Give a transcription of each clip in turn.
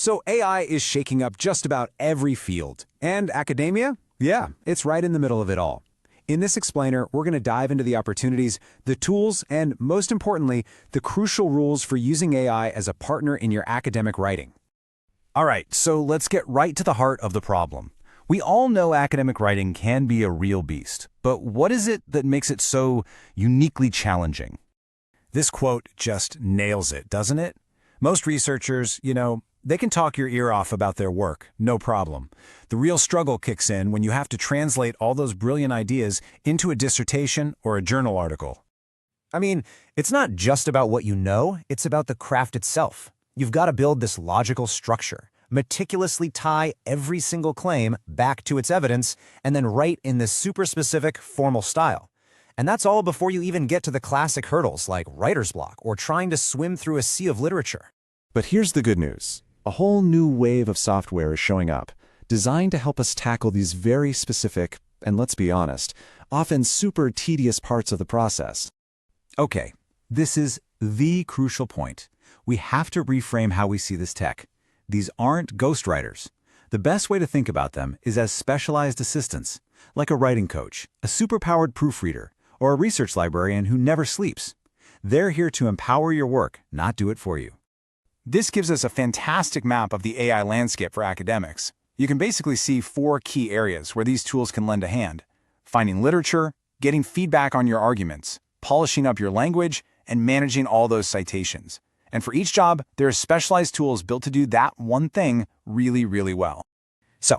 So AI is shaking up just about every field. And academia? Yeah, it's right in the middle of it all. In this explainer, we're going to dive into the opportunities, the tools, and most importantly, the crucial rules for using AI as a partner in your academic writing. All right, so let's get right to the heart of the problem. We all know academic writing can be a real beast, but what is it that makes it so uniquely challenging? This quote just nails it, doesn't it? Most researchers, they can talk your ear off about their work, no problem. The real struggle kicks in when you have to translate all those brilliant ideas into a dissertation or a journal article. I mean, it's not just about what you know, it's about the craft itself. You've got to build this logical structure, meticulously tie every single claim back to its evidence, and then write in this super specific, formal style. And that's all before you even get to the classic hurdles like writer's block or trying to swim through a sea of literature. But here's the good news. A whole new wave of software is showing up, designed to help us tackle these very specific, and let's be honest, often super tedious parts of the process. Okay, this is the crucial point. We have to reframe how we see this tech. These aren't ghostwriters. The best way to think about them is as specialized assistants, like a writing coach, a superpowered proofreader, or a research librarian who never sleeps. They're here to empower your work, not do it for you. This gives us a fantastic map of the AI landscape for academics. You can basically see 4 key areas where these tools can lend a hand: finding literature, getting feedback on your arguments, polishing up your language, and managing all those citations. And for each job, there are specialized tools built to do that one thing really, really well. So,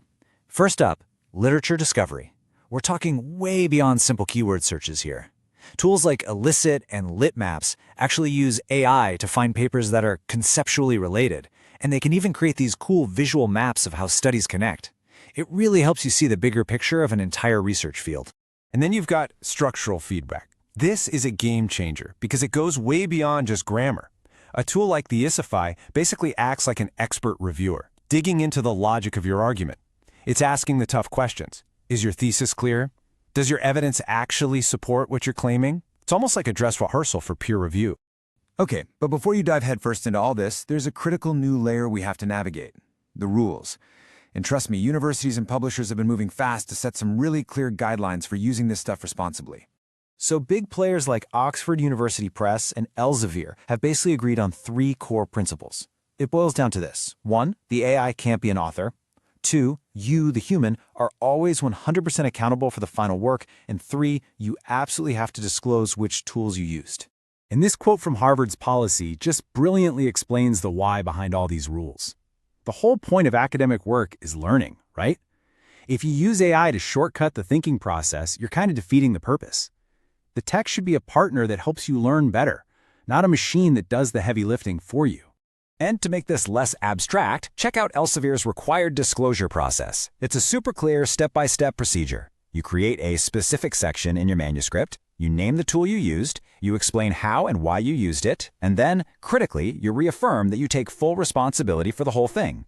first up, literature discovery. We're talking way beyond simple keyword searches here. Tools like Elicit and Litmaps actually use AI to find papers that are conceptually related, and they can even create these cool visual maps of how studies connect. It really helps you see the bigger picture of an entire research field. And then you've got structural feedback. This is a game changer because it goes way beyond just grammar. A tool like the Isify basically acts like an expert reviewer, digging into the logic of your argument. It's asking the tough questions. Is your thesis clear? Does your evidence actually support what you're claiming? It's almost like a dress rehearsal for peer review. Okay, but before you dive headfirst into all this, there's a critical new layer we have to navigate: the rules. And trust me, universities and publishers have been moving fast to set some really clear guidelines for using this stuff responsibly. So big players like Oxford University Press and Elsevier have basically agreed on 3 core principles. It boils down to this. 1, the AI can't be an author. 2, you, the human, are always 100% accountable for the final work. And 3, you absolutely have to disclose which tools you used. And this quote from Harvard's policy just brilliantly explains the why behind all these rules. The whole point of academic work is learning, right? If you use AI to shortcut the thinking process, you're kind of defeating the purpose. The tech should be a partner that helps you learn better, not a machine that does the heavy lifting for you. And to make this less abstract, check out Elsevier's required disclosure process. It's a super clear step-by-step procedure. You create a specific section in your manuscript, you name the tool you used, you explain how and why you used it, and then, critically, you reaffirm that you take full responsibility for the whole thing.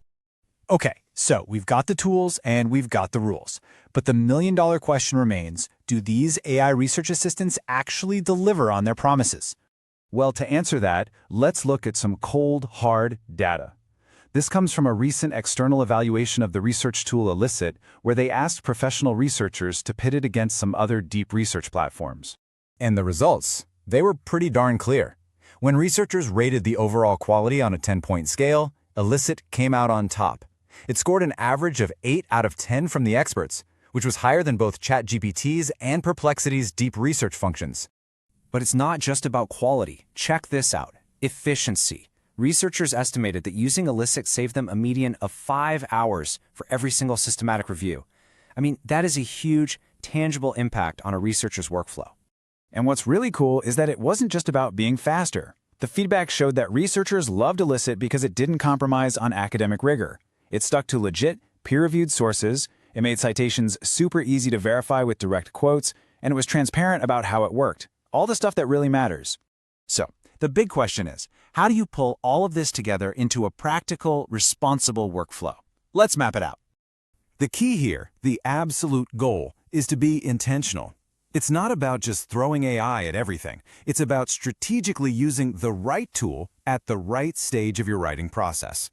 Okay, so we've got the tools and we've got the rules. But the million-dollar question remains, do these AI research assistants actually deliver on their promises? Well, to answer that, let's look at some cold, hard data. This comes from a recent external evaluation of the research tool Elicit, where they asked professional researchers to pit it against some other deep research platforms. And the results, they were pretty darn clear. When researchers rated the overall quality on a 10-point scale, Elicit came out on top. It scored an average of 8 out of 10 from the experts, which was higher than both ChatGPT's and Perplexity's deep research functions. But it's not just about quality. Check this out. Efficiency. Researchers estimated that using Elicit saved them a median of 5 hours for every single systematic review. I mean, that is a huge, tangible impact on a researcher's workflow. And what's really cool is that it wasn't just about being faster. The feedback showed that researchers loved Elicit because it didn't compromise on academic rigor. It stuck to legit, peer-reviewed sources, it made citations super easy to verify with direct quotes, and it was transparent about how it worked. All the stuff that really matters. So, the big question is, how do you pull all of this together into a practical, responsible workflow? Let's map it out. The key here, the absolute goal, is to be intentional. It's not about just throwing AI at everything. It's about strategically using the right tool at the right stage of your writing process.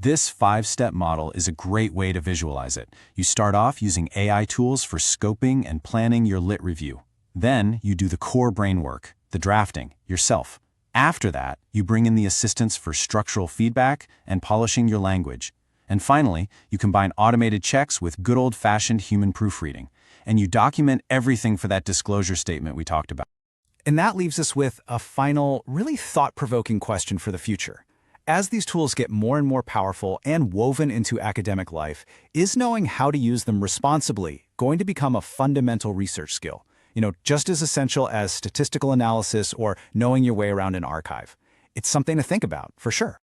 This 5-step model is a great way to visualize it. You start off using AI tools for scoping and planning your lit review. Then you do the core brain work, the drafting, yourself. After that, you bring in the assistants for structural feedback and polishing your language. And finally, you combine automated checks with good old-fashioned human proofreading. And you document everything for that disclosure statement we talked about. And that leaves us with a final, really thought-provoking question for the future. As these tools get more and more powerful and woven into academic life, is knowing how to use them responsibly going to become a fundamental research skill? Just as essential as statistical analysis or knowing your way around an archive. It's something to think about, for sure.